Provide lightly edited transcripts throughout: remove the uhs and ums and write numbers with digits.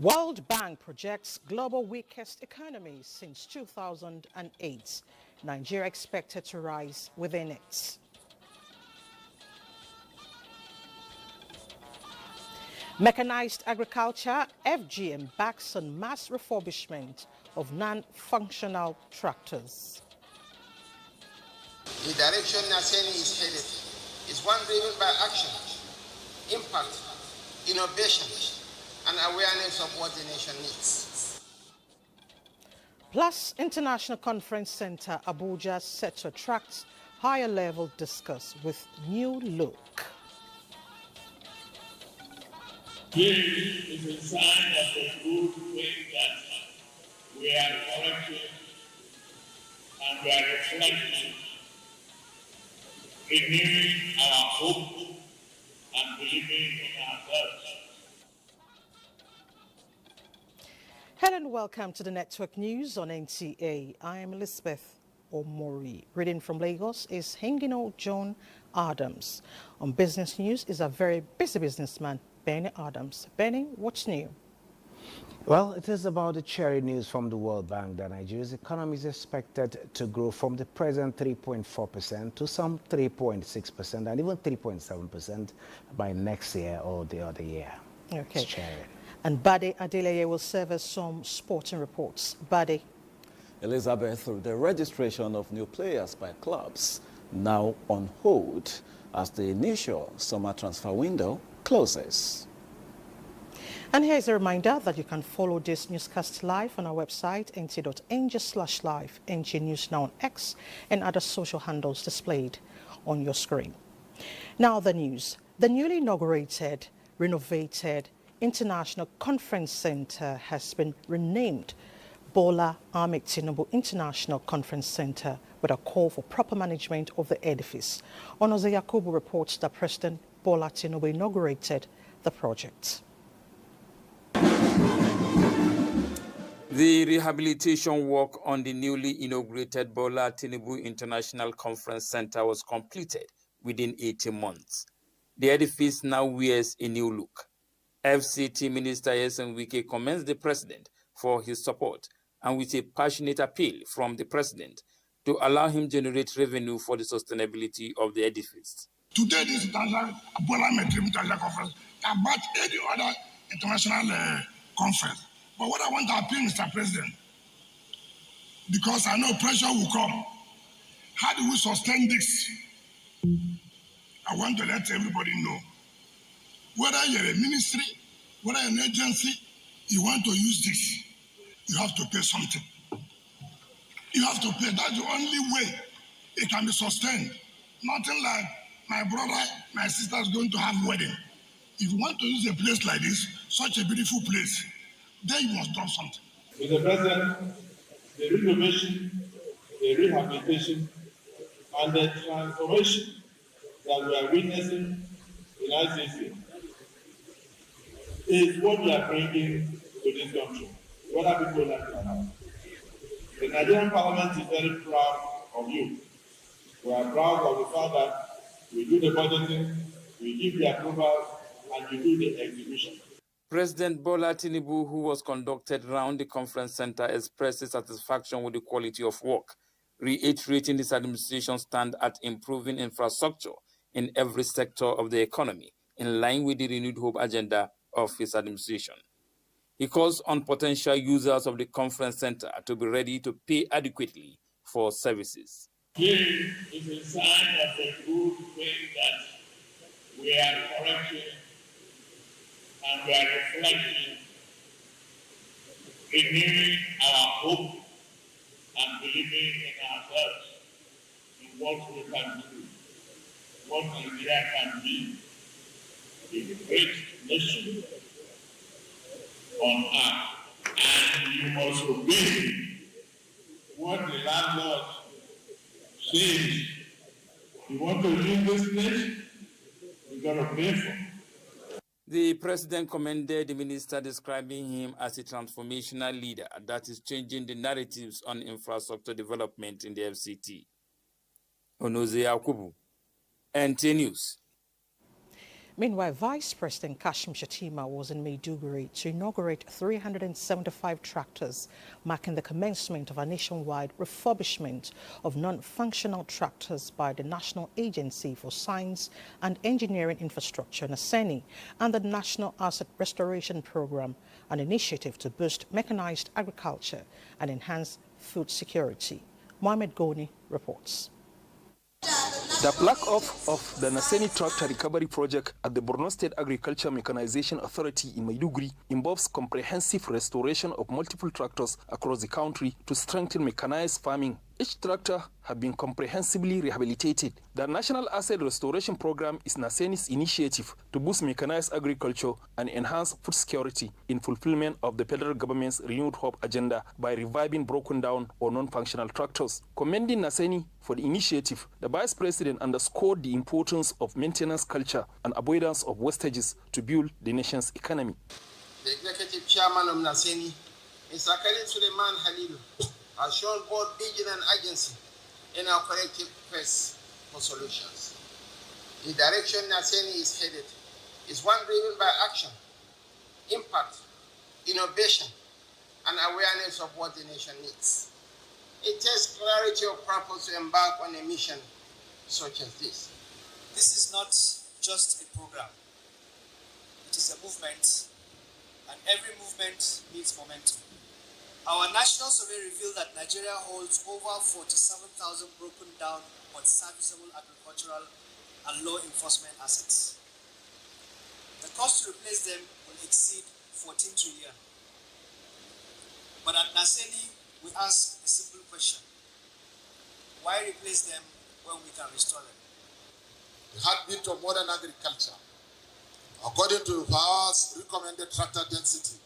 World Bank projects global weakest economy since 2008. Nigeria expected to rise within it. Mechanized agriculture, FGM backs on mass refurbishment of non-functional tractors. The direction Naseni is headed is one driven by action, impact, innovation, and awareness of what the nation needs. Plus, International Conference Center Abuja set to attract higher level discourse with new look. This is a sign of the good thing that we are correcting and we are reflecting, renewing our hope and believing in ourselves. Hello and welcome to the Network News on NTA. I am Elizabeth Omori. Reading from Lagos is Hengino John Adams. On business news is a very busy businessman, Benny Adams. Benny, what's new? Well, it is about the cherry news from the World Bank that Nigeria's economy is expected to grow from the present 3.4% to some 3.6% and even 3.7% by next year or the other year. Okay. It's cherry. And Bade Adeleye will serve us some sporting reports. Bade. Elizabeth, the registration of new players by clubs now on hold as the initial summer transfer window closes. And here's a reminder that you can follow this newscast live on our website, nt.ng/live, NG News Now on X, and other social handles displayed on your screen. Now the news. The newly inaugurated, renovated International Conference Center has been renamed Bola Ahmed Tinubu International Conference Center with a call for proper management of the edifice. Onoze Yakubu reports that President Bola Tinubu inaugurated the project. The rehabilitation work on the newly inaugurated Bola Tinubu International Conference Center was completed within 18 months. The edifice now wears a new look. FCT Minister Yesen Wike commends the President for his support and with a passionate appeal from the President to allow him generate revenue for the sustainability of the edifice. Today, this International Bola Tinubu International Conference can match any other international conference. But what I want to appeal, Mr. President, because I know pressure will come, how do we sustain this? I want to let everybody know. Whether you're a ministry, whether an agency, you want to use this, you have to pay something. You have to pay. That's the only way it can be sustained. Nothing like my brother, my sister is going to have a wedding. If you want to use a place like this, such a beautiful place, then you must do something. Mr. President, the renovation, the rehabilitation, and the transformation that we are witnessing in ICC is what we are bringing to this country, whether people like it or not. The Nigerian Parliament is very proud of you. We are proud of the fact that we do the budgeting, we give the approval, and we do the execution. President Bola Tinubu, who was conducted round the conference center, expressed his satisfaction with the quality of work, reiterating his administration's stand at improving infrastructure in every sector of the economy, in line with the renewed hope agenda of his administration. He calls on potential users of the conference center to be ready to pay adequately for services. This is a sign of the good thing that we are correcting and we are reflecting, renewing our hope and believing in ourselves, in what we can do, what Nigeria can be, a great nation on earth. And you must obey what the landlord says. You want to use this place, you got to pay for it. The President commended the minister, describing him as a transformational leader that is changing the narratives on infrastructure development in the FCT. Onoze Yakubu, NTA News. Meanwhile, Vice President Kashim Shettima was in Maiduguri to inaugurate 375 tractors, marking the commencement of a nationwide refurbishment of non-functional tractors by the National Agency for Science and Engineering Infrastructure, NASENI, and the National Asset Restoration Program, an initiative to boost mechanized agriculture and enhance food security. Mohamed Goni reports. The plaque off of the Naseni Tractor Recovery Project at the Borno State Agriculture Mechanization Authority in Maiduguri involves comprehensive restoration of multiple tractors across the country to strengthen mechanized farming. Each tractor has been comprehensively rehabilitated. The National Asset Restoration Program is Naseni's initiative to boost mechanized agriculture and enhance food security in fulfillment of the federal government's renewed hope agenda by reviving broken down or non-functional tractors. Commending Naseni for the initiative, the Vice President underscored the importance of maintenance culture and avoidance of wastages to build the nation's economy. The Executive Chairman of Naseni, Mr. Khalid Suleiman Halilu, has shown both vision and agency in our collective quest for solutions. The direction Naseni is headed is one driven by action, impact, innovation, and awareness of what the nation needs. It takes clarity of purpose to embark on a mission such as this. This is not just a program. It is a movement, and every movement needs momentum. Our national survey revealed that Nigeria holds over 47,000 broken down but serviceable agricultural and law enforcement assets. The cost to replace them will exceed 14 trillion. But at Naseni, we ask a simple question. Why replace them when we can restore them? The heartbeat of modern agriculture, according to FAO's recommended tractor density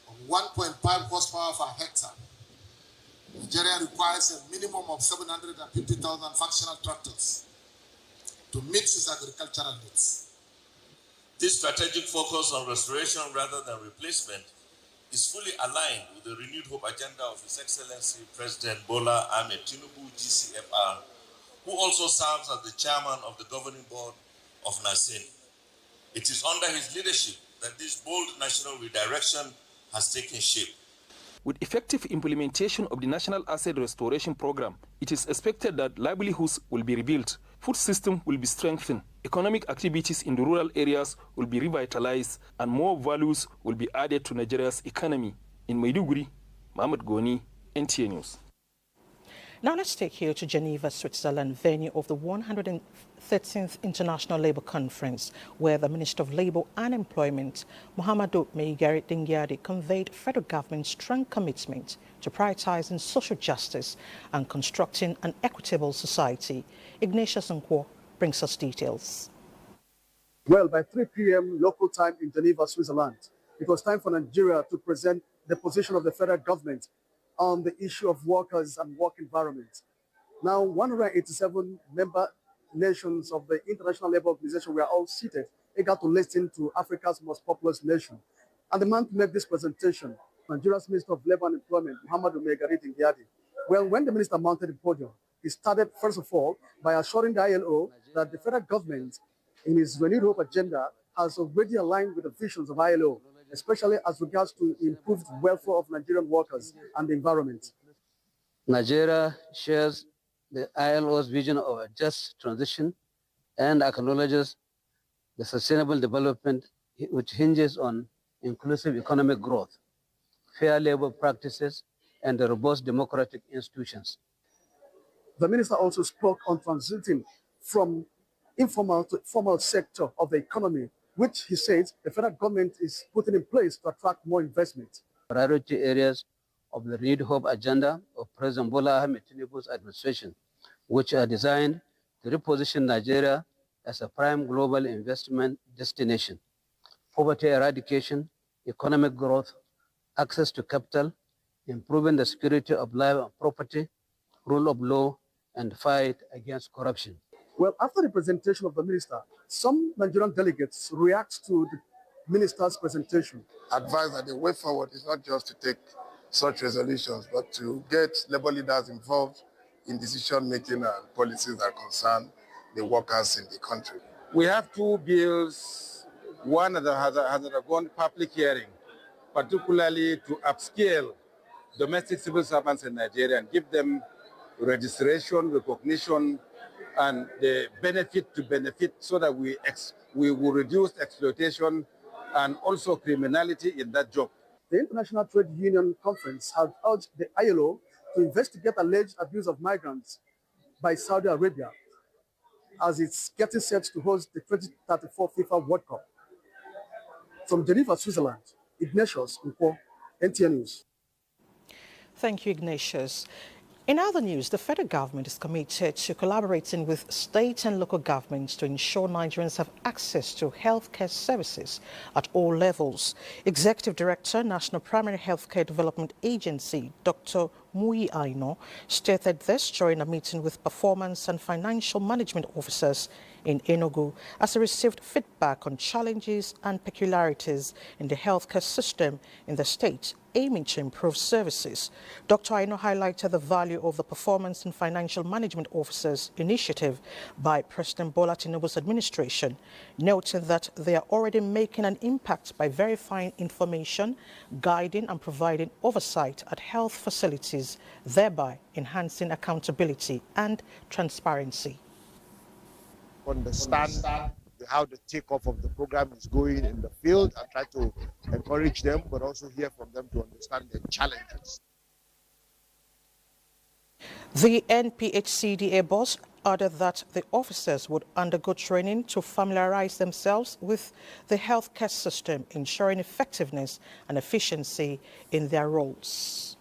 of 1.5 horsepower per hectare, Nigeria requires a minimum of 750,000 functional tractors to meet its agricultural needs. This strategic focus on restoration rather than replacement is fully aligned with the renewed hope agenda of His Excellency President Bola Ahmed Tinubu, GCFR, who also serves as the chairman of the governing board of Naseni. It is under his leadership that this bold national redirection has taken shape. With effective implementation of the National Asset Restoration Program, it is expected that livelihoods will be rebuilt, food system will be strengthened, economic activities in the rural areas will be revitalized, and more values will be added to Nigeria's economy. In Maiduguri, Mohamed Goni, NTA News. Now let's take you to Geneva, Switzerland, venue of the 113th International Labour Conference, where the Minister of Labour and Employment, Muhammadu Meigari Dingyadi, conveyed federal government's strong commitment to prioritising social justice and constructing an equitable society. Ignatius Nkwo brings us details. Well, by 3 p.m. local time in Geneva, Switzerland, it was time for Nigeria to present the position of the federal government on the issue of workers and work environment. Now, 187 member nations of the International Labour Organization were all seated, eager to listen to Africa's most populous nation. And the man to make this presentation, Nigeria's Minister of Labour and Employment, Muhammadu Meigari Dingyadi. Well, when the minister mounted the podium, he started, first of all, by assuring the ILO that the federal government, in its renewed hope agenda, has already aligned with the visions of ILO, especially as regards to improved welfare of Nigerian workers and the environment. Nigeria shares the ILO's vision of a just transition and acknowledges the sustainable development which hinges on inclusive economic growth, fair labor practices, and the robust democratic institutions. The minister also spoke on transiting from informal to formal sector of the economy, which he says the federal government is putting in place to attract more investment. Priority areas of the renewed hope agenda of President Bola Ahmed Tinubu's administration, which are designed to reposition Nigeria as a prime global investment destination. Poverty eradication, economic growth, access to capital, improving the security of life and property, rule of law, and fight against corruption. Well, after the presentation of the minister, some Nigerian delegates react to the minister's presentation. Advise that the way forward is not just to take such resolutions, but to get labor leaders involved in decision-making and policies that concern the workers in the country. We have two bills, one that has undergone public hearing, particularly to upscale domestic civil servants in Nigeria and give them registration, recognition, and the benefit to benefit so that we will reduce exploitation and also criminality in that job. The International Trade Union Conference has urged the ILO to investigate alleged abuse of migrants by Saudi Arabia as it's getting set to host the 2034 FIFA World Cup. From Geneva, Switzerland, Ignatius Nkwo, NTA News. Thank you, Ignatius. In other news, the federal government is committed to collaborating with state and local governments to ensure Nigerians have access to healthcare services at all levels. Executive Director, National Primary Healthcare Development Agency, Dr. Muyi Aino, stated this during a meeting with performance and financial management officers in Enugu as he received feedback on challenges and peculiarities in the healthcare system in the state, aiming to improve services. Dr. Aino highlighted the value of the Performance and Financial Management Officers initiative by President Bola Tinubu's administration, noting that they are already making an impact by verifying information, guiding and providing oversight at health facilities, thereby enhancing accountability and transparency. Understand how the takeoff of the program is going in the field and try to encourage them, but also hear from them to understand the challenges. The NPHCDA boss added that the officers would undergo training to familiarize themselves with the healthcare system, ensuring effectiveness and efficiency in their roles.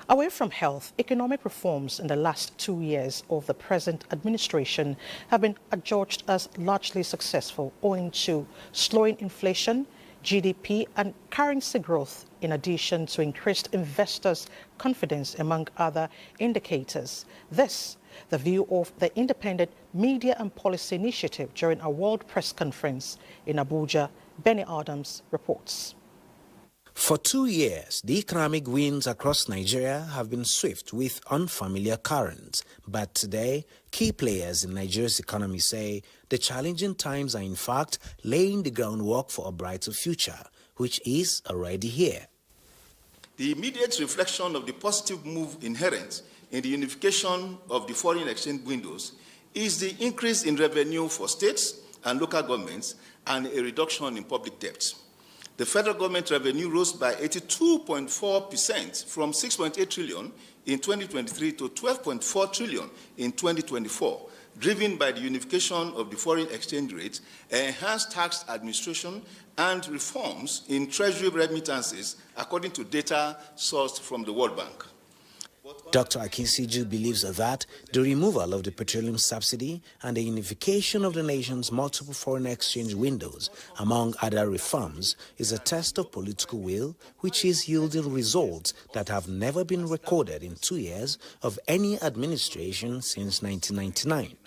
Away from health, economic reforms in the last 2 years of the present administration have been adjudged as largely successful owing to slowing inflation, GDP and currency growth, in addition to increased investors' confidence among other indicators. This, the view of the Independent Media and Policy Initiative during a World Press Conference in Abuja. Benny Adams reports. For 2 years, the economic winds across Nigeria have been swift with unfamiliar currents. But today, key players in Nigeria's economy say the challenging times are in fact laying the groundwork for a brighter future, which is already here. The immediate reflection of the positive move inherent in the unification of the foreign exchange windows is the increase in revenue for states and local governments and a reduction in public debt. The federal government revenue rose by 82.4% from 6.8 trillion in 2023 to 12.4 trillion in 2024, driven by the unification of the foreign exchange rate, enhanced tax administration, and reforms in treasury remittances, according to data sourced from the World Bank. Dr. Akinsiju believes that the removal of the petroleum subsidy and the unification of the nation's multiple foreign exchange windows, among other reforms, is a test of political will, which is yielding results that have never been recorded in 2 years of any administration since 1999.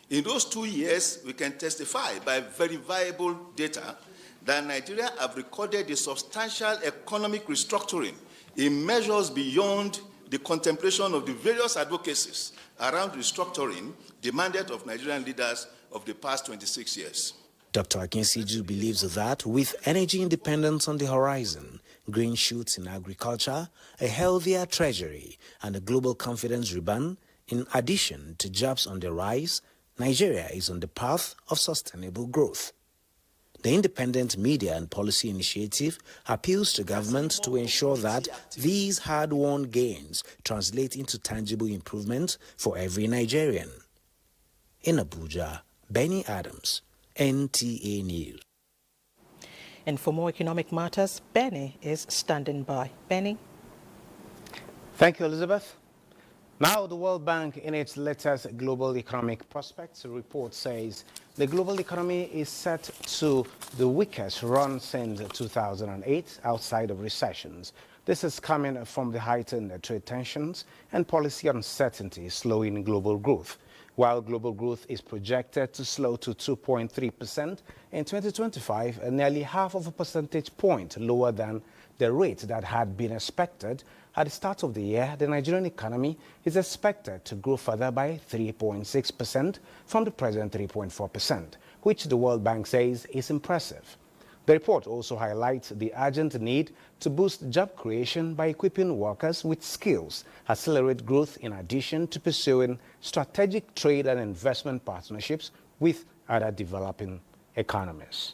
In those 2 years, we can testify by verifiable data that Nigeria have recorded a substantial economic restructuring in measures beyond the contemplation of the various advocacies around restructuring demanded of Nigerian leaders of the past 26 years. Dr. Akinsiju believes that with energy independence on the horizon, green shoots in agriculture, a healthier treasury, and a global confidence rebound, in addition to jobs on the rise, Nigeria is on the path of sustainable growth. The Independent Media and Policy Initiative appeals to government to ensure that these hard-won gains translate into tangible improvement for every Nigerian. In Abuja, Benny Adams, NTA News. And for more economic matters, Benny is standing by. Benny? Thank you, Elizabeth. Now, the World Bank, in its latest Global Economic Prospects report, says the global economy is set to the weakest run since 2008 outside of recessions. This is coming from the heightened trade tensions and policy uncertainty slowing global growth. While global growth is projected to slow to 2.3% in 2025, nearly half of a percentage point lower than the rate that had been expected at the start of the year, the Nigerian economy is expected to grow further by 3.6% from the present 3.4%, which the World Bank says is impressive. The report also highlights the urgent need to boost job creation by equipping workers with skills, accelerate growth in addition to pursuing strategic trade and investment partnerships with other developing economies.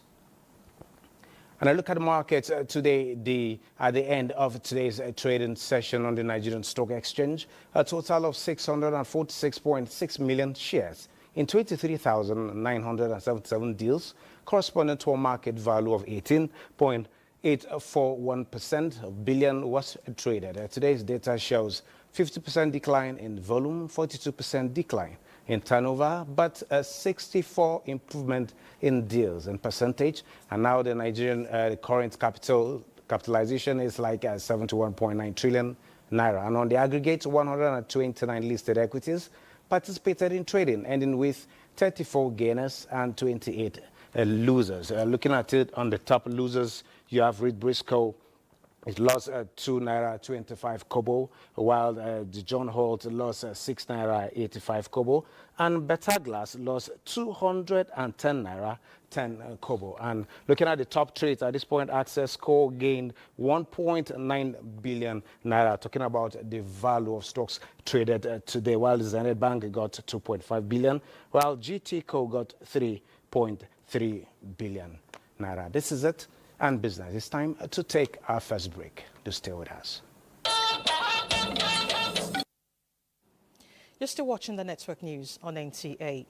And I look at the markets today, at the end of today's trading session on the Nigerian Stock Exchange, a total of 646.6 million shares in 23,977 deals, corresponding to a market value of 18.841 billion was traded. Today's data shows 50% decline in volume, 42% decline in turnover, but a 64 improvement in deals in percentage. And now the Nigerian current capitalization is like 71.9 trillion naira. And on the aggregate, 129 listed equities participated in trading, ending with 34 gainers and 28 losers. Looking at it, on the top losers, you have Reed Briscoe. It lost 2 naira 25 kobo, while the John Holt lost 6 naira 85 kobo, and Betaglas lost 210 naira 10 kobo. And looking at the top trades at this point, Access Co gained 1.9 billion naira, talking about the value of stocks traded today, while Zenith Bank got 2.5 billion, while GT Co got 3.3 billion naira. This is it. And business. It's time to take our first break. Do stay with us. You're still watching the network news on NTA.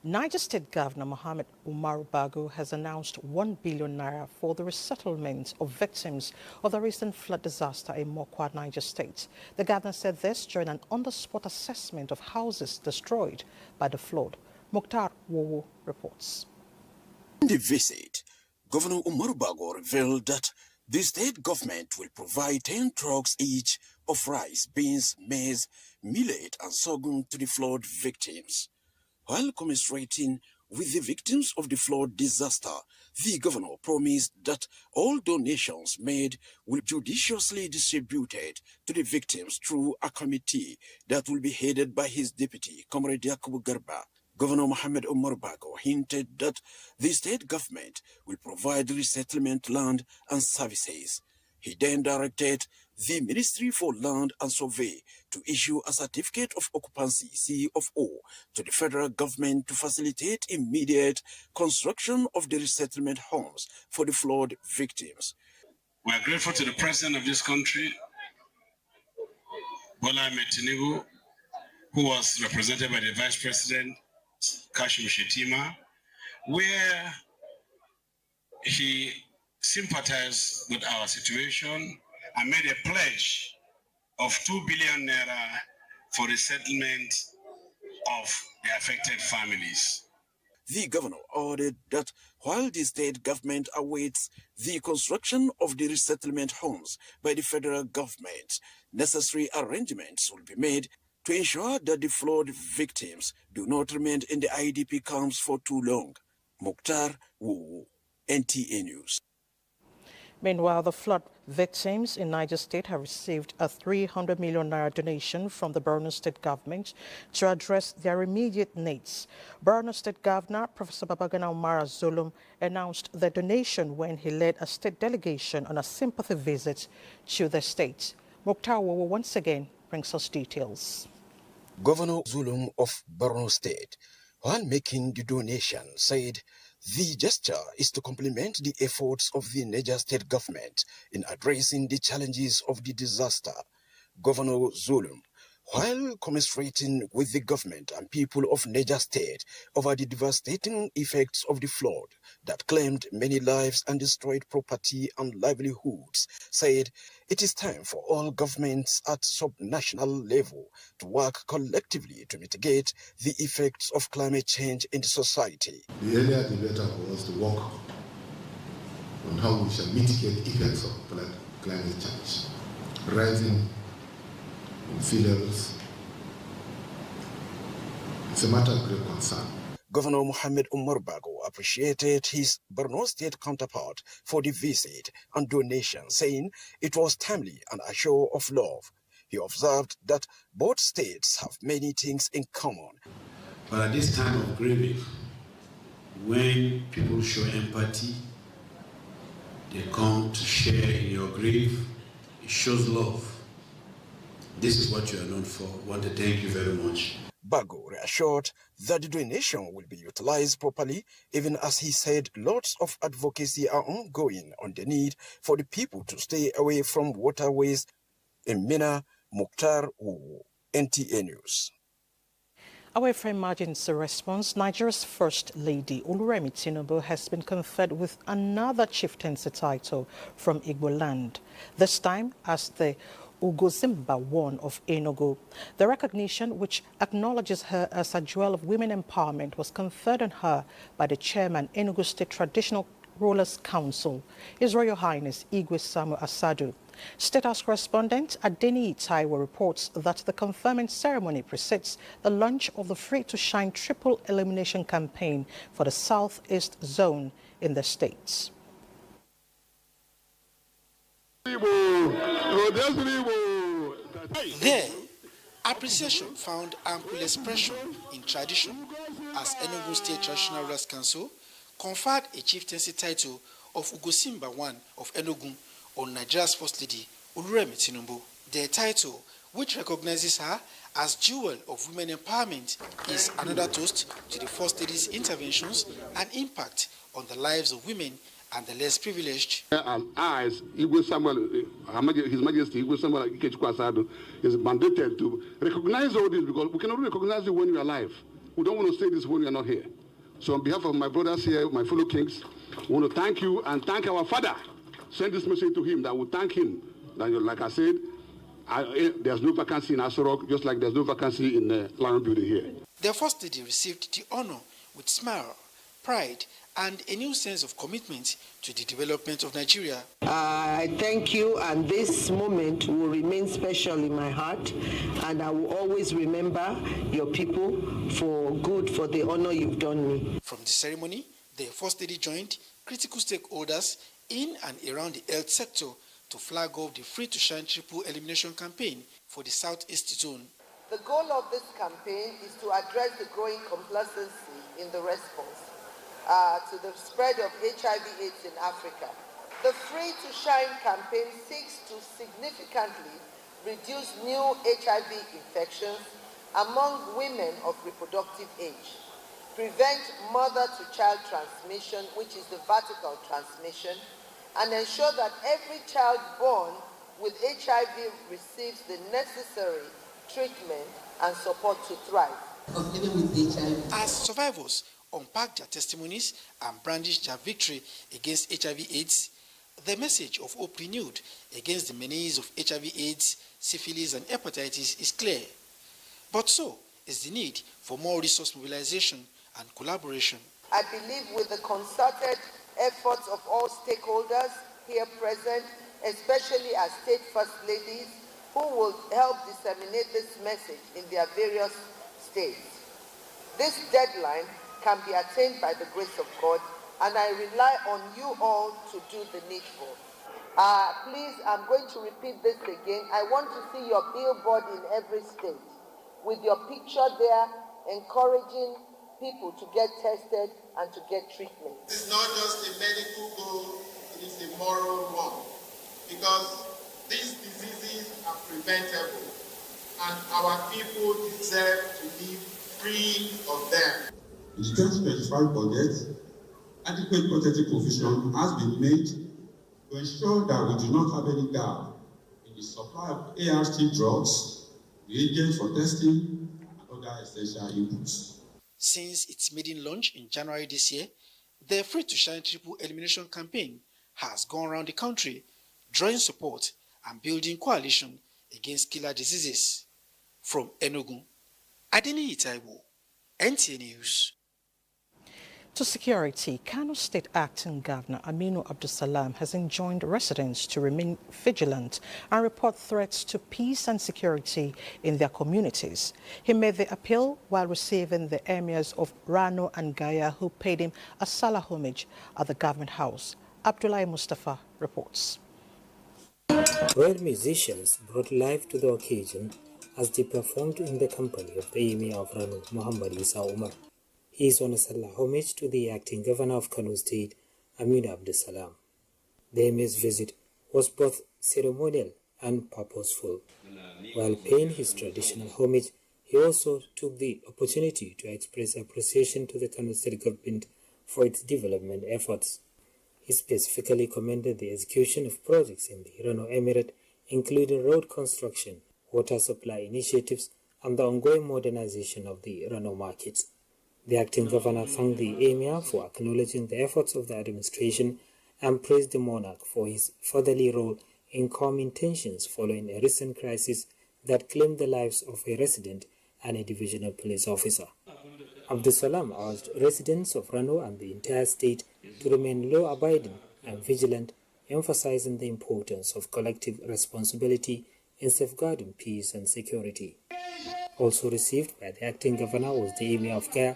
Niger State Governor Mohammed Umar Bago has announced 1 billion naira for the resettlement of victims of the recent flood disaster in Mokwa, Niger State. The governor said this during an on-the-spot assessment of houses destroyed by the flood. Mukhtar Wowo reports. In the visit, Governor Umar Bago revealed that the state government will provide 10 trucks each of rice, beans, maize, millet and sorghum to the flood victims. While commiserating with the victims of the flood disaster, the governor promised that all donations made will be judiciously distributed to the victims through a committee that will be headed by his deputy, Comrade Yakubu Garba. Governor Mohammed Umar Bago hinted that the state government will provide resettlement land and services. He then directed the Ministry for Land and Survey to issue a certificate of occupancy, COO, to the federal government to facilitate immediate construction of the resettlement homes for the flood victims. We are grateful to the president of this country, Bola Ahmed Tinubu, who was represented by the vice president, Kashim Shettima, where he sympathized with our situation and made a pledge of 2 billion naira for the settlement of the affected families. The governor ordered that while the state government awaits the construction of the resettlement homes by the federal government, necessary arrangements will be made to ensure that the flood victims do not remain in the IDP camps for too long. Mukhtar Wu, NTA News. Meanwhile, the flood victims in Niger State have received a 300 million naira donation from the Borno State government to address their immediate needs. Borno State Governor Professor Babagana Umar Zulum announced the donation when he led a state delegation on a sympathy visit to the state. Mukhtar Wawa once again brings us details. Governor Zulum of Borno State, while making the donation, said the gesture is to complement the efforts of the Niger State government in addressing the challenges of the disaster. Governor Zulum, while commiserating with the government and people of Niger State over the devastating effects of the flood that claimed many lives and destroyed property and livelihoods, said it is time for all governments at subnational level to work collectively to mitigate the effects of climate change in the society. The earlier the better for us to work on how we shall mitigate effects of climate change. Rising in sea levels, it's a matter of great concern. Governor Mohammed Umar Bago appreciated his Borno State counterpart for the visit and donation, saying it was timely and a show of love. He observed that both states have many things in common. But at this time of grieving, when people show empathy, they come to share in your grief, it shows love. This is what you are known for. I want to thank you very much. Bago reassured that the donation will be utilized properly, even as he said lots of advocacy are ongoing on the need for the people to stay away from waterways. In Mina, Mukhtar, NTA News. Away from emergency response, Nigeria's First Lady Oluremi Tinubu has been conferred with another chieftaincy title from Igbo land, this time as the Ugozimba I of Enugu. The recognition, which acknowledges her as a jewel of women empowerment, was conferred on her by the chairman, Enugu State Traditional Rulers Council, His Royal Highness Igwe Samuel Asadu. State House correspondent Adeni Taiwo reports that the conferment ceremony precedes the launch of the Free to Shine triple elimination campaign for the Southeast Zone in the states. There, appreciation found ample expression in tradition as Enugu State Traditional Rulers Council conferred a chieftaincy title of Ugosimba I of Enugu on Nigeria's First Lady Oluremi Tinubu. Their title, which recognizes her as jewel of women empowerment, is another toast to the First Lady's interventions and impact on the lives of women and the less privileged. As Igwe Samuel, His Majesty Igwe Samuel Ikechukwu Asadu is mandated to recognize all this, because we can only recognize it when you're alive. We don't want to say this when you're not here. So on behalf of my brothers here, my fellow kings, I want to thank you and thank our father. Send this message to him that we thank him. That, like I said, there's no vacancy in Asorok, just like there's no vacancy in the Lion Building here. The First Lady received the honor with smile, pride, and a new sense of commitment to the development of Nigeria. I thank you, and this moment will remain special in my heart, and I will always remember your people for the honor you've done me. From the ceremony, the First Lady joined critical stakeholders in and around the health sector to flag off the Free to Shine triple elimination campaign for the Southeast Zone. The goal of this campaign is to address the growing complacency in the response to the spread of HIV/AIDS in Africa. The Free to Shine campaign seeks to significantly reduce new HIV infections among women of reproductive age, prevent mother-to-child transmission, which is the vertical transmission, and ensure that every child born with HIV receives the necessary treatment and support to thrive. As survivors unpack their testimonies and brandish their victory against HIV/AIDS, the message of hope renewed against the menace of HIV/AIDS, syphilis, and hepatitis is clear. But so is the need for more resource mobilization and collaboration. I believe with the concerted efforts of all stakeholders here present, especially as State First Ladies, who will help disseminate this message in their various states. This deadline can be attained by the grace of God, and I rely on you all to do the needful. Please, I'm going to repeat this again. I want to see your billboard in every state with your picture there, encouraging people to get tested and to get treatment. It's not just a medical goal, it is a moral one, because these diseases are preventable and our people deserve to live free of them. In the 2025 budget, adequate budgetary provision has been made to ensure that we do not have any gap in the supply of ART drugs, reagents for testing, and other essential inputs. Since its maiden launch in January this year, the Free to Shine triple elimination campaign has gone around the country, drawing support and building coalition against killer diseases. From Enugu, Adeni Taiwo, NTA News. To security, Kano State Acting Governor Aminu Abdulsalam has enjoined residents to remain vigilant and report threats to peace and security in their communities. He made the appeal while receiving the emirs of Rano and Gaya, who paid him a Salah homage at the government house. Abdullahi Mustafa reports. Royal musicians brought life to the occasion as they performed in the company of the Emir of Rano, Muhammad Isa Umar. He is on a Salah homage to the acting governor of Kano State, Aminu Abdulsalam. The Emir's visit was both ceremonial and purposeful. While paying his traditional homage, he also took the opportunity to express appreciation to the Kano State government for its development efforts. He specifically commended the execution of projects in the Rano Emirate, including road construction, water supply initiatives, and the ongoing modernization of the Rano markets. The acting governor thanked the Emir for acknowledging the efforts of the administration and praised the monarch for his fatherly role in calming tensions following a recent crisis that claimed the lives of a resident and a divisional police officer. Abdulsalam urged residents of Rano and the entire state to remain law-abiding and vigilant, emphasizing the importance of collective responsibility in safeguarding peace and security. Also received by the acting governor was the Emir of Gaya,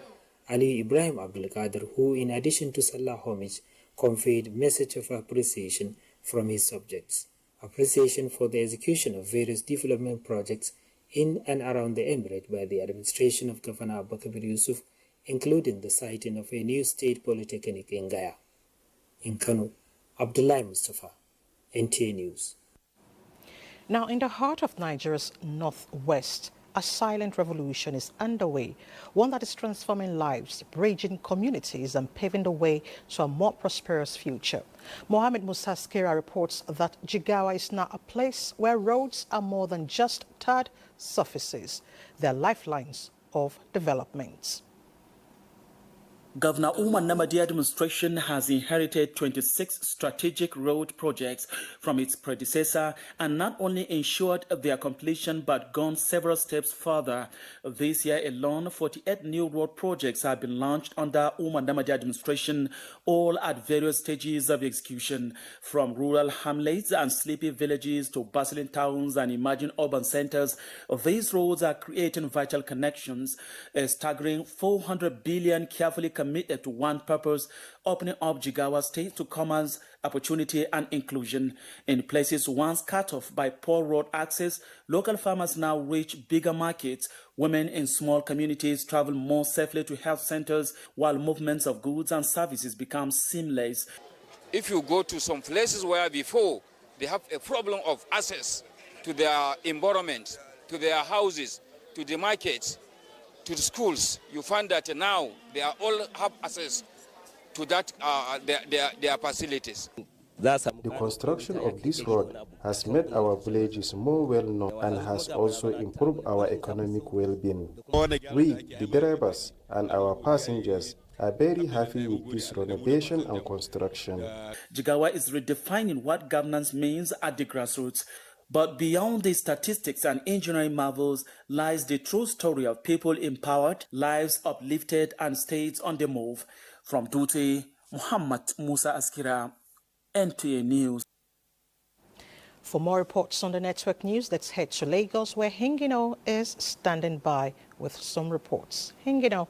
Ali Ibrahim Abdul Qadir, who, in addition to Salah homage, conveyed a message of appreciation from his subjects. Appreciation for the execution of various development projects in and around the emirate by the administration of Governor Abubakar Yusuf, including the siting of a new state polytechnic in Gaya. In Kano, Abdullahi Mustafa, NTA News. Now, in the heart of Nigeria's northwest, a silent revolution is underway, one that is transforming lives, bridging communities and paving the way to a more prosperous future. Mohammed Musa Skira reports that Jigawa is now a place where roads are more than just tarred surfaces. They're lifelines of development. Governor Umar Namadi administration has inherited 26 strategic road projects from its predecessor and not only ensured their completion but gone several steps further. This year alone, 48 new road projects have been launched under Umar Namadi administration, all at various stages of execution. From rural hamlets and sleepy villages to bustling towns and emerging urban centers, these roads are creating vital connections. A staggering 400 billion carefully committed to one purpose, opening up Jigawa State to commerce, opportunity and inclusion. In places once cut off by poor road access, local farmers now reach bigger markets. Women in small communities travel more safely to health centers, while movements of goods and services become seamless. If you go to some places where before they have a problem of access to their environment, to their houses, to the markets, to the schools, you find that now they are all have access to that their facilities. The construction of this road has made our villages more well-known and has also improved our economic well-being. We, the drivers, and our passengers are very happy with this renovation and construction. Jigawa is redefining what governance means at the grassroots. But beyond the statistics and engineering marvels lies the true story of people empowered, lives uplifted, and states on the move. From Dutse, Muhammad Musa Askira, NTA News. For more reports on the network news, let's head to Lagos, where Hingino is standing by with some reports. Hingino.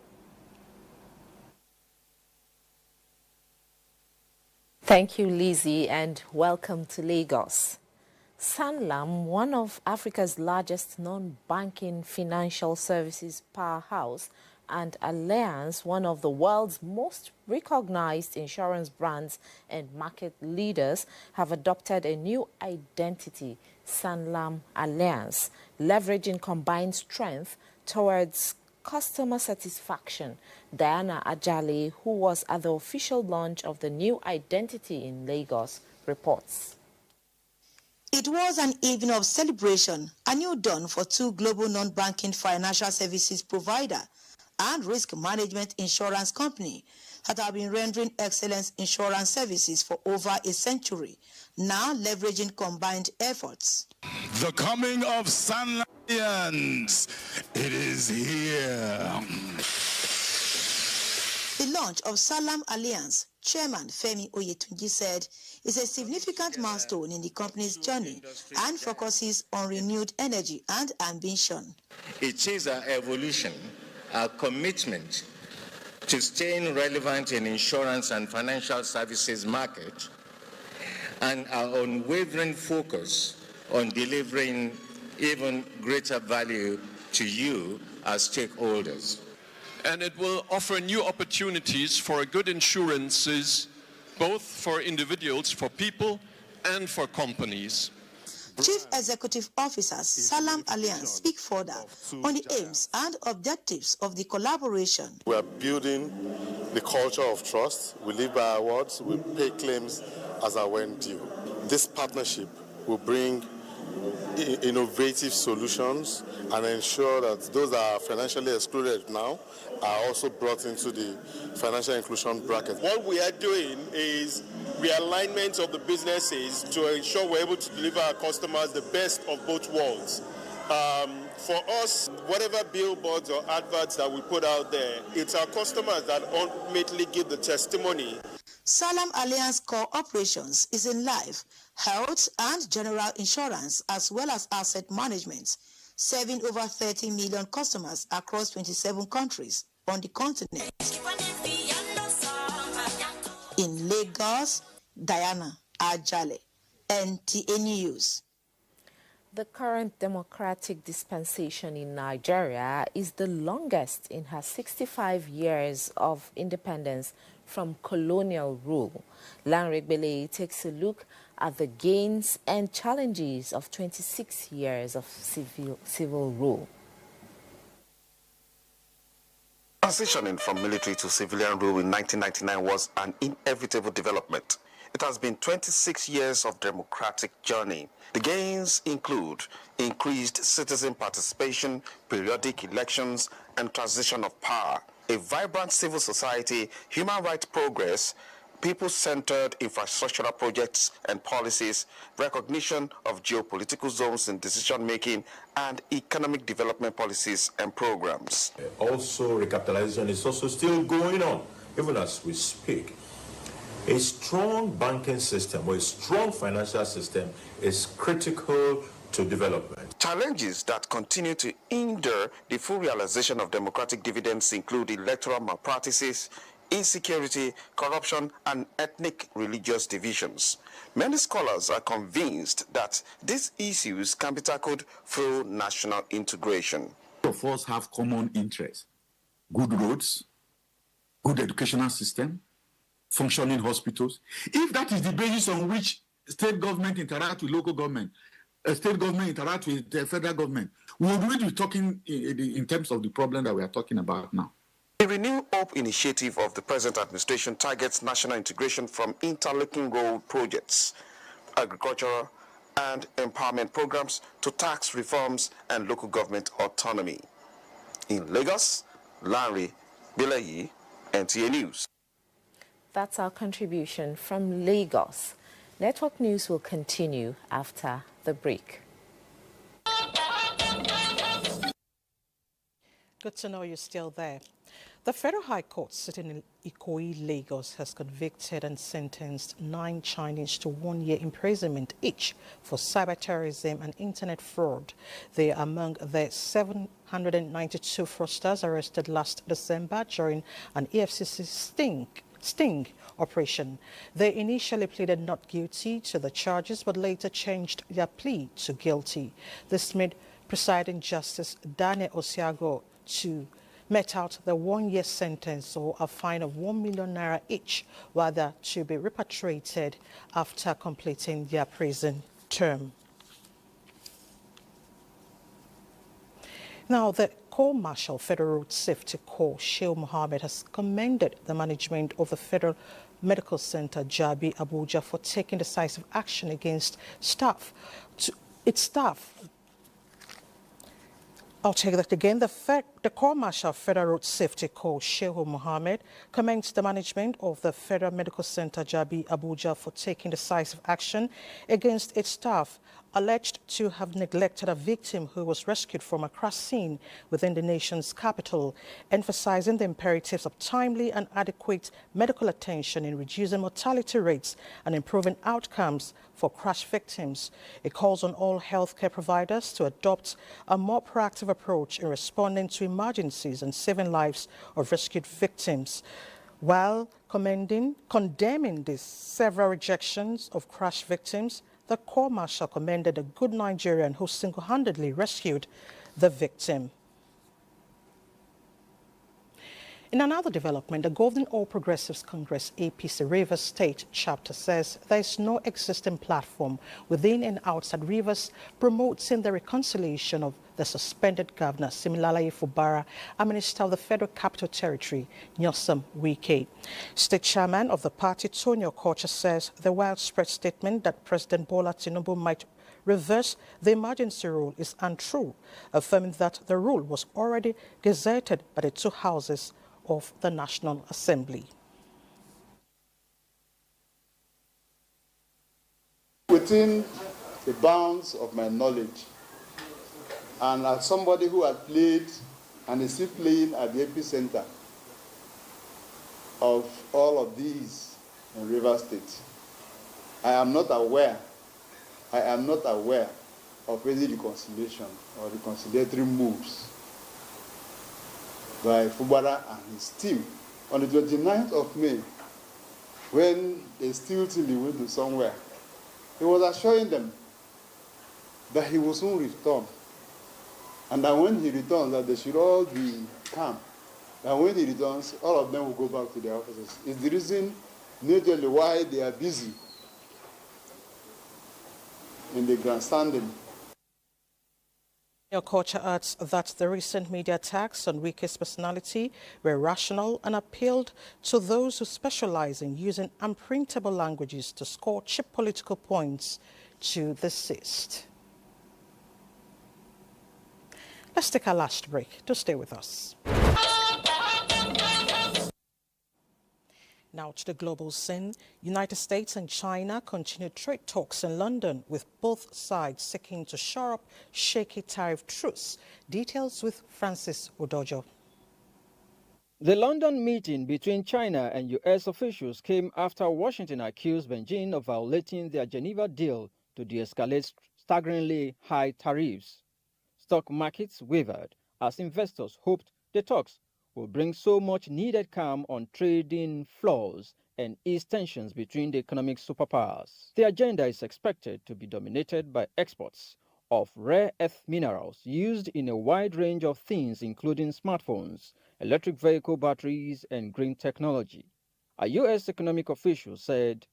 Thank you, Lizzie, and welcome to Lagos. Sanlam, one of Africa's largest non-banking financial services powerhouse, and Allianz, one of the world's most recognized insurance brands and market leaders, have adopted a new identity, Sanlam Allianz, leveraging combined strength towards customer satisfaction. Diana Ajali, who was at the official launch of the new identity in Lagos, reports. It was an evening of celebration, a new dawn for two global non-banking financial services provider and risk management insurance company that have been rendering excellent insurance services for over a century, now leveraging combined efforts. The coming of Sanlam Allianz, it is here. The launch of Salam Alliance, Chairman Femi Oyetunji said, is a significant milestone in the company's journey and focuses on renewed energy and ambition. It is our evolution, our commitment to staying relevant in insurance and financial services market, and our unwavering focus on delivering even greater value to you as stakeholders. And it will offer new opportunities for good insurances, both for individuals, for people, and for companies. Chief Executive Officers Salam Alliance speak further on the aims and objectives of the collaboration. We are building the culture of trust. We live by our words. We pay claims as our when due. This partnership will bring innovative solutions and ensure that those that are financially excluded now are also brought into the financial inclusion bracket. What we are doing is realignment of the businesses to ensure we're able to deliver our customers the best of both worlds. For us, whatever billboards or adverts that we put out there, it's our customers that ultimately give the testimony. Salam Alliance core operations is in life, health and general insurance, as well as asset management, serving over 30 million customers across 27 countries on the continent. In Lagos, Diana Ajale, NTA News. The current democratic dispensation in Nigeria is the longest in her 65 years of independence from colonial rule. Lanre Bele takes a look at the gains and challenges of 26 years of civil rule. Transitioning from military to civilian rule in 1999 was an inevitable development. It has been 26 years of democratic journey. The gains include increased citizen participation, periodic elections, and transition of power, a vibrant civil society, human rights progress, people-centered infrastructural projects and policies, recognition of geopolitical zones in decision-making, and economic development policies and programs. Also, recapitalization is also still going on, even as we speak. A strong banking system or a strong financial system is critical to development. Challenges that continue to hinder the full realization of democratic dividends include electoral malpractices, insecurity, corruption, and ethnic religious divisions. Many scholars are convinced that these issues can be tackled through national integration. All of us have common interests: good roads, good educational system, functioning hospitals. If that is the basis on which state government interact with local government, state government interact with the federal government, we would really be talking in terms of the problem that we are talking about now. The Renew Hope initiative of the present administration targets national integration from interlocking road projects, agricultural and empowerment programs to tax reforms and local government autonomy. In Lagos, Larry Bilayi, NTA News. That's our contribution from Lagos. Network News will continue after the break. Good to know you're still there. The Federal High Court sitting in Ikoyi, Lagos, has convicted and sentenced 9 Chinese to 1 year imprisonment each for cyber-terrorism and internet fraud. They are among the 792 fraudsters arrested last December during an EFCC sting operation. They initially pleaded not guilty to the charges but later changed their plea to guilty. This made Presiding Justice Daniel Osiago to met out the 1 year sentence or a fine of 1 million naira each, while they are to be repatriated after completing their prison term. Now, the Co-Marshal Federal Road Safety Corps, Sheil Mohammed, has commended the management of the Federal Medical Center, Jabi, Abuja, for taking decisive action against its staff. I'll take that again. The Corps Marshal Federal Road Safety Corps, Shehu Mohammed, commends the management of the Federal Medical Center Jabi Abuja for taking decisive action against its staff, alleged to have neglected a victim who was rescued from a crash scene within the nation's capital, emphasizing the imperatives of timely and adequate medical attention in reducing mortality rates and improving outcomes for crash victims. It calls on all healthcare providers to adopt a more proactive approach in responding to emergencies and saving lives of rescued victims. While condemning the several rejections of crash victims, the Corps Marshal commended a good Nigerian who single-handedly rescued the victim. In another development, the Golden All Progressives Congress APC Rivers State chapter says there is no existing platform within and outside Rivers promoting the reconciliation of the suspended governor, Siminalayi Fubara, and Minister of the Federal Capital Territory, Nyesom Wike. State chairman of the party, Tony Okocha, says the widespread statement that President Bola Tinubu might reverse the emergency rule is untrue, affirming that the rule was already gazetted by the two houses of the National Assembly. Within the bounds of my knowledge, and as somebody who had played and is still playing at the epicenter of all of these in Rivers State, I am not aware of any reconciliation or reconciliatory moves by Fubara and his team. On the 29th of May, when they still till he went to somewhere, he was assuring them that he will soon return. And that when he returns, that they should all be calm. That when he returns, all of them will go back to their offices. It's the reason, majorly, why they are busy in the grandstanding. Okocha adds that the recent media attacks on Wike's personality were rational and appealed to those who specialize in using unprintable languages to score cheap political points to the deceased. Let's take our last break. Do stay with us. Now to the global scene. United States and China continue trade talks in London, with both sides seeking to shore up shaky tariff truce. Details with Francis Udojo. The London meeting between China and U.S. officials came after Washington accused Beijing of violating their Geneva deal to de-escalate staggeringly high tariffs. Stock markets wavered as investors hoped the talks will bring so much needed calm on trading floors and ease tensions between the economic superpowers. The agenda is expected to be dominated by exports of rare earth minerals used in a wide range of things, including smartphones, electric vehicle batteries, and green technology. A U.S. economic official said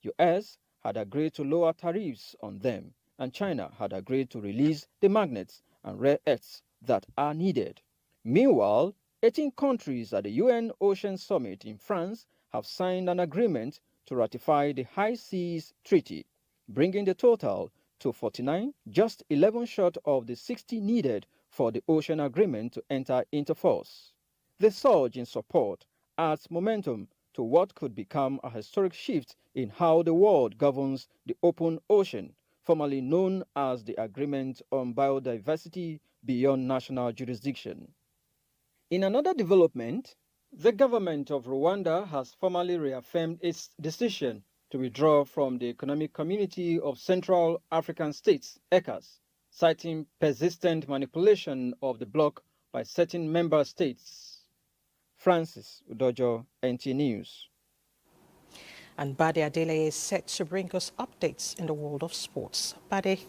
U.S. had agreed to lower tariffs on them, and China had agreed to release the magnets and rare earths that are needed. Meanwhile, 18 countries at the UN Ocean Summit in France have signed an agreement to ratify the High Seas Treaty, bringing the total to 49, just 11 short of the 60 needed for the Ocean Agreement to enter into force. The surge in support adds momentum to what could become a historic shift in how the world governs the open ocean, formerly known as the Agreement on Biodiversity Beyond National Jurisdiction. In another development, the government of Rwanda has formally reaffirmed its decision to withdraw from the Economic Community of Central African States, ECAS, citing persistent manipulation of the bloc by certain member states. Francis Udojo, NTA News. And Bade Adele is set to bring us updates in the world of sports. Bade.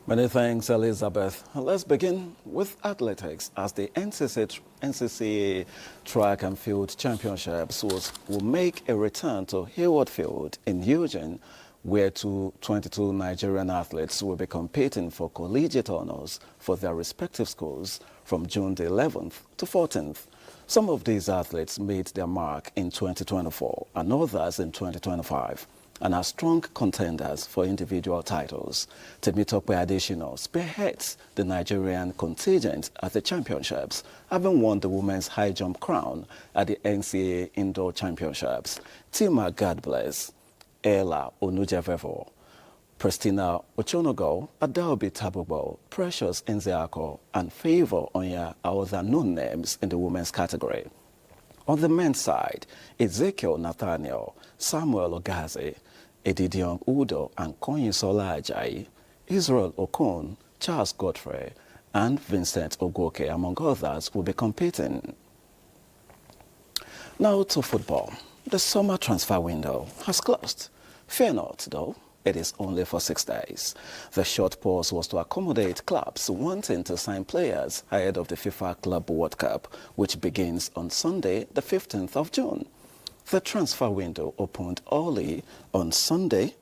Many thanks, Elizabeth. Let's begin with athletics, as the NCCA Track and Field Championships will make a return to Hayward Field in Eugene, where 22 Nigerian athletes will be competing for collegiate honors for their respective schools from June the 11th to 14th. Some of these athletes made their mark in 2024 and others in 2025. and are strong contenders for individual titles. Temitope Adesina spearheads the Nigerian contingent at the championships, having won the women's high jump crown at the NCAA Indoor Championships. Tima Godbless, Ella Onujevevo, Pristina Ochonogo, Adaobi Tabobo, Precious Nzeako, and Favor Onya are other known names in the women's category. On the men's side, Ezekiel Nathaniel, Samuel Ogaze, Edidion Udo, and Konyisola Ajayi, Israel Okon, Charles Godfrey, and Vincent Ogoke, among others, will be competing. Now to football. The summer transfer window has closed. Fear not, though. It is only for 6 days. The short pause was to accommodate clubs wanting to sign players ahead of the FIFA Club World Cup, which begins on Sunday, the 15th of June. The transfer window opened early on Sunday,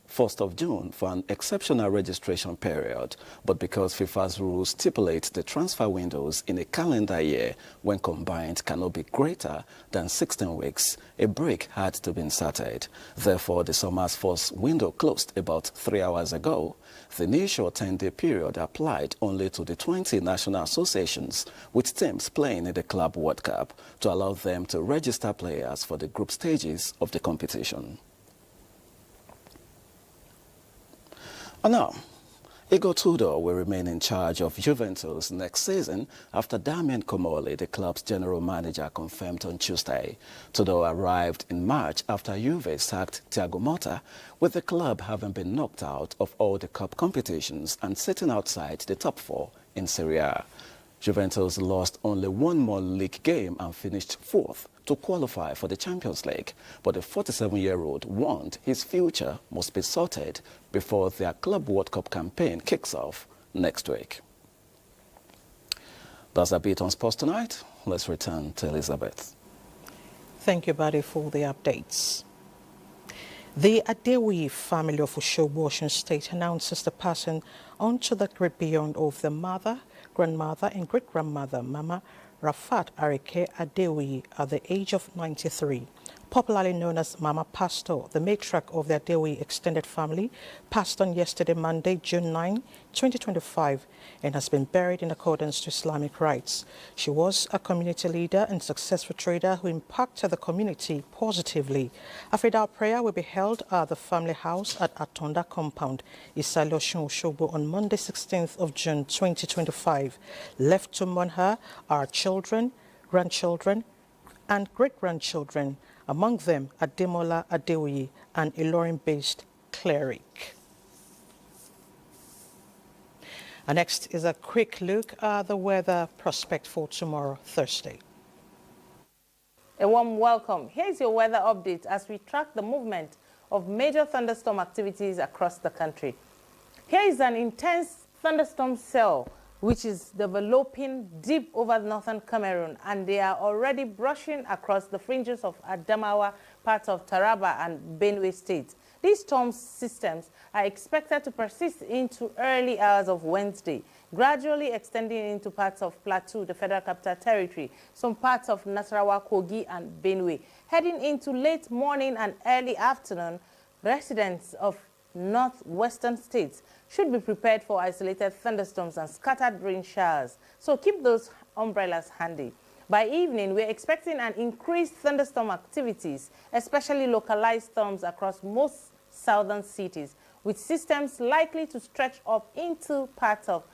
1st of June, for an exceptional registration period, but because FIFA's rules stipulate the transfer windows in a calendar year when combined cannot be greater than 16 weeks, a break had to be inserted. Therefore, the summer's first window closed about 3 hours ago. The new short 10-day period applied only to the 20 national associations with teams playing in the Club World Cup to allow them to register players for the group stages of the competition. And now, Igor Tudor will remain in charge of Juventus next season after Damian Comoli, the club's general manager, confirmed on Tuesday. Tudor arrived in March after Juve sacked Thiago Motta, with the club having been knocked out of all the cup competitions and sitting outside the top 4 in Serie A. Juventus lost only one more league game and finished 4th to qualify for the Champions League, but the 47-year-old warned his future must be sorted before their Club World Cup campaign kicks off next week. That's a bit on sports tonight. Let's return to Elizabeth. Thank you, Buddy, for the updates. The Adewi family of Osogbo, Osun State announces the passing on to the great beyond of the mother, grandmother and great-grandmother, Mama Rafat Arike Adewi, at the age of 93. Popularly known as Mama Pastor, the matriarch of the Adewi extended family, passed on yesterday, Monday, June 9, 2025, and has been buried in accordance to Islamic rites. She was a community leader and successful trader who impacted the community positively. A funeral prayer will be held at the family house at Atonda Compound, Isale Osun Osogbo, on Monday, 16th of June, 2025. Left to mourn her are children, grandchildren, and great-grandchildren, among them Ademola Adeoye, an Ilorin-based cleric. And next is a quick look at the weather prospect for tomorrow, Thursday. A warm welcome. Here's your weather update as we track the movement of major thunderstorm activities across the country. Here is an intense thunderstorm cell which is developing deep over northern Cameroon, and they are already brushing across the fringes of Adamawa, parts of Taraba and Benue states. These storm systems are expected to persist into early hours of Wednesday, gradually extending into parts of Plateau, the Federal Capital Territory, some parts of Nasarawa, Kogi and Benue. Heading into late morning and early afternoon, residents of northwestern states should be prepared for isolated thunderstorms and scattered rain showers. So keep those umbrellas handy. By evening, we're expecting an increased thunderstorm activities, especially localized storms across most southern cities, with systems likely to stretch up into parts of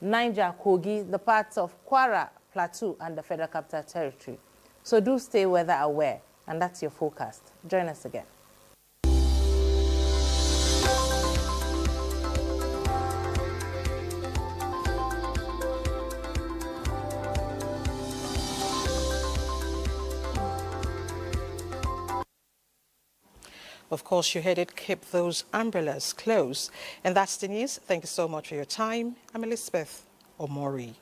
Niger, Kogi, the parts of Kwara, Plateau, and the Federal Capital Territory. So do stay weather aware, and that's your forecast. Join us again. Of course, you heard it, keep those umbrellas close. And that's the news. Thank you so much for your time. I'm Elizabeth Omori.